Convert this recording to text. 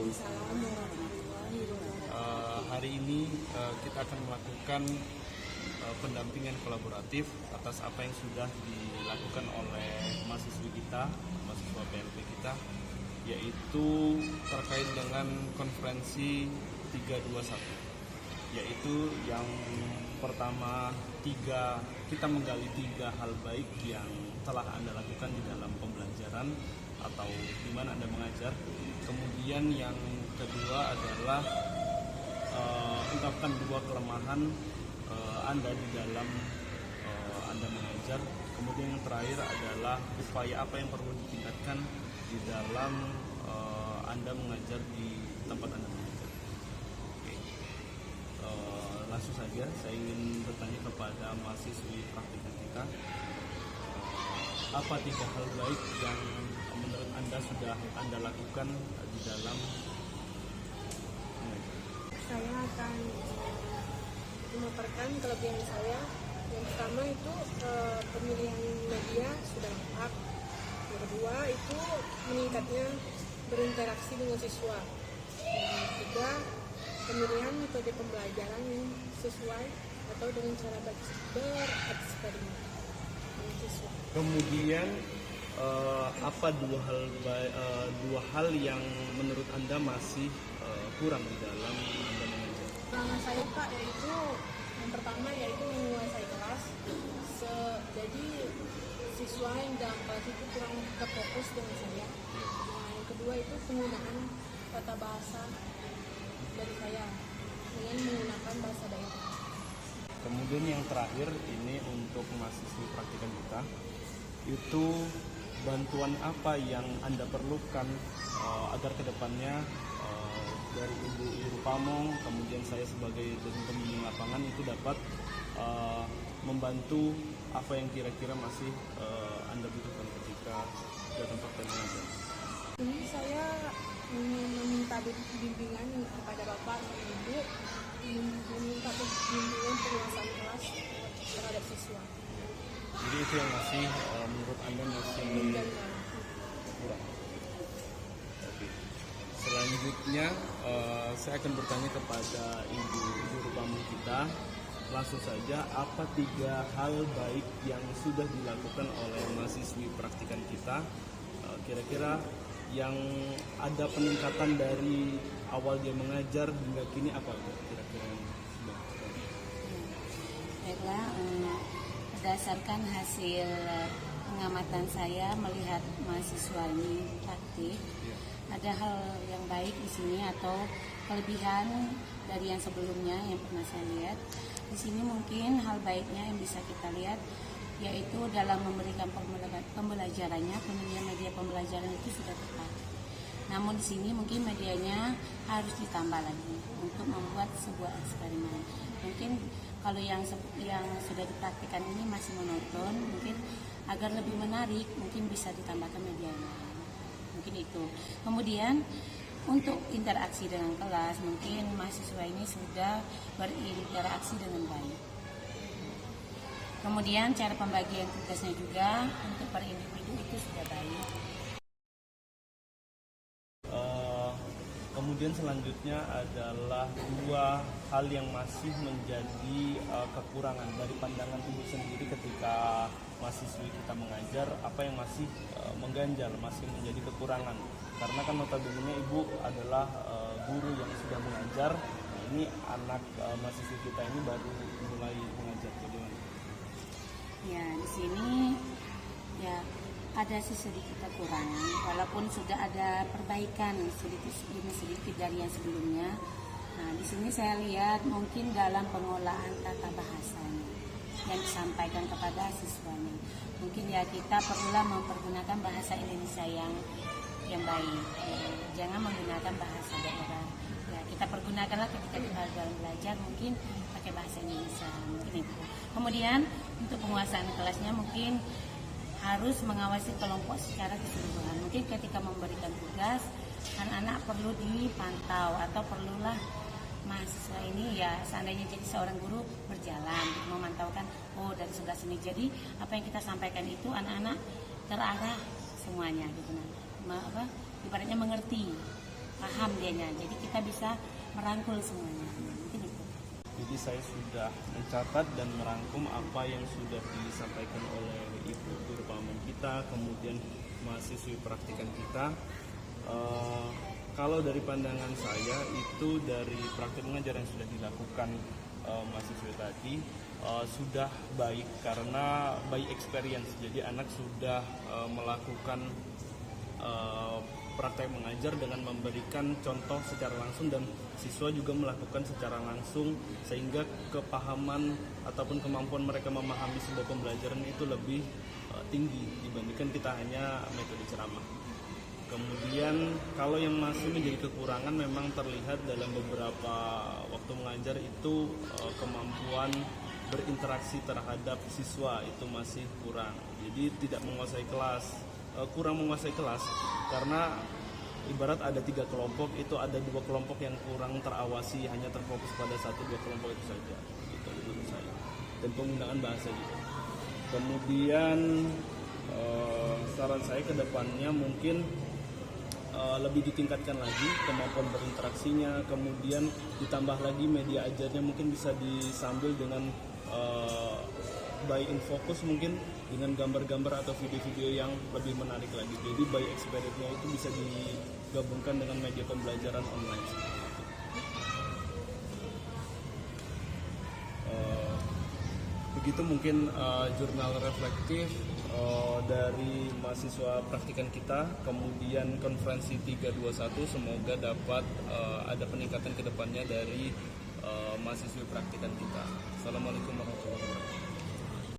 Waalaikumsalam warahmatullahi wabarakatuh. Hari ini kita akan melakukan pendampingan kolaboratif atas apa yang sudah dilakukan oleh mahasiswi kita, mahasiswa PLP kita, yaitu terkait dengan konferensi 321, yaitu yang pertama kita menggali 3 hal baik yang telah Anda lakukan di dalam pembelajaran atau di mana Anda mengajar. Kemudian yang kedua adalah ungkapkan 2 kelemahan Anda di dalam Anda mengajar. Kemudian yang terakhir adalah upaya apa yang perlu ditingkatkan di dalam Anda mengajar di tempat Anda mengajar. Oke. Langsung saja saya ingin bertanya kepada mahasiswi praktikan kita, apa 3 hal baik yang menurut Anda sudah Anda lakukan di dalam mengajar? Saya akan memaparkan kelebihan saya. Yang pertama itu pemilihan media sudah lengkap. Yang kedua itu meningkatnya berinteraksi dengan siswa. Yang ketiga, pemilihan metode pembelajaran yang sesuai atau dengan cara bereksperimen dengan siswa. Kemudian apa 2 hal yang menurut Anda masih kurang di dalam Anda mengajar? Pengalaman saya Pak yaitu yang pertama yaitu menguasai kelas. Jadi siswa yang dalam kelas itu kurang terfokus dengan saya. Nah, yang kedua itu penggunaan tata bahasa dari saya dengan menggunakan bahasa daerah. Kemudian yang terakhir ini untuk mahasiswi praktikan kita, itu bantuan apa yang Anda perlukan agar kedepannya dari Ibu Guru Pamong, kemudian saya sebagai dosen pembimbing lapangan itu dapat membantu apa yang kira-kira masih Anda butuhkan ketika datang praktek mengajar. Ini saya meminta bimbingan kepada Bapak dan Ibu, meminta bimbingan penguasaan kelas terhadap siswa. Jadi itu yang masih menurut Anda masih kurang. Oke. Selanjutnya saya akan bertanya kepada Ibu Guru Pamong kita. Langsung saja, apa 3 hal baik yang sudah dilakukan oleh mahasiswi praktikan kita? Kira-kira yang ada peningkatan dari awal dia mengajar hingga kini apa kira-kira yang sudah? Baiklah, berdasarkan hasil pengamatan saya melihat mahasiswa ini praktik, ada hal yang baik di sini atau kelebihan dari yang sebelumnya yang pernah saya lihat. Di sini mungkin hal baiknya yang bisa kita lihat yaitu dalam memberikan pembelajarannya, pemilihan media pembelajaran itu sudah tepat. Namun di sini mungkin medianya harus ditambah lagi untuk membuat sebuah eksperimen. Mungkin kalau yang sudah dipraktikkan ini masih monoton, mungkin agar lebih menarik mungkin bisa ditambahkan medianya. Mungkin itu. Kemudian untuk interaksi dengan kelas, mungkin mahasiswa ini sudah berinteraksi dengan baik. Kemudian cara pembagian tugasnya juga untuk per individu itu sudah baik. Kemudian selanjutnya adalah 2 hal yang masih menjadi kekurangan dari pandangan Ibu sendiri ketika mahasiswi kita mengajar, apa yang masih mengganjal, masih menjadi kekurangan. Karena kan notabene Ibu adalah guru yang sudah mengajar. Nah, ini anak mahasiswi kita ini baru mulai mengajar. Bagaimana? Ya, di sini ya ada sedikit kekurangan, walaupun sudah ada perbaikan sedikit dari yang sebelumnya. Nah, di sini saya lihat mungkin dalam pengolahan tata bahasanya yang disampaikan kepada siswanya. Mungkin ya kita perlulah mempergunakan bahasa Indonesia yang baik. Jangan menggunakan bahasa daerah. Ya, kita pergunakanlah ketika kita dalam belajar mungkin pakai bahasa Indonesia. Mungkin itu. Kemudian untuk penguasaan kelasnya mungkin harus mengawasi kelompok secara keseluruhan. Mungkin ketika memberikan tugas, anak-anak perlu dipantau atau perlulah mahasiswa ini ya seandainya jadi seorang guru berjalan memantaukan dari sebelah sini. Jadi apa yang kita sampaikan itu anak-anak terarah semuanya gitu. Ibaratnya mengerti paham dianya. Jadi kita bisa merangkul semuanya. Mungkin itu. Jadi saya sudah mencatat dan merangkum apa yang sudah disampaikan oleh Ibu Guru Paman kita, kemudian mahasiswi praktikan kita. Kalau dari pandangan saya itu dari praktik mengajar yang sudah dilakukan mahasiswa tadi sudah baik karena by experience. Jadi anak sudah melakukan praktek mengajar dengan memberikan contoh secara langsung dan siswa juga melakukan secara langsung sehingga kepahaman ataupun kemampuan mereka memahami sebuah pembelajaran itu lebih tinggi dibandingkan kita hanya metode ceramah. Kemudian kalau yang masih menjadi kekurangan memang terlihat dalam beberapa waktu mengajar itu kemampuan berinteraksi terhadap siswa itu masih kurang. Jadi tidak menguasai kelas, kurang menguasai kelas karena ibarat ada 3 kelompok, itu ada 2 kelompok yang kurang terawasi, hanya terfokus pada 1-2 kelompok itu saja. Itu menurut saya. Dan penggunaan bahasa juga. Kemudian saran saya ke depannya mungkin lebih ditingkatkan lagi kemampuan berinteraksinya, kemudian ditambah lagi media ajarnya mungkin bisa disambil dengan by in focus mungkin dengan gambar-gambar atau video-video yang lebih menarik lagi. Jadi by experience-nya itu bisa digabungkan dengan media pembelajaran online. Begitu mungkin jurnal reflektif dari mahasiswa praktikan kita, kemudian konferensi 321 semoga dapat ada peningkatan ke depannya dari mahasiswa praktikan kita. Assalamualaikum warahmatullahi wabarakatuh.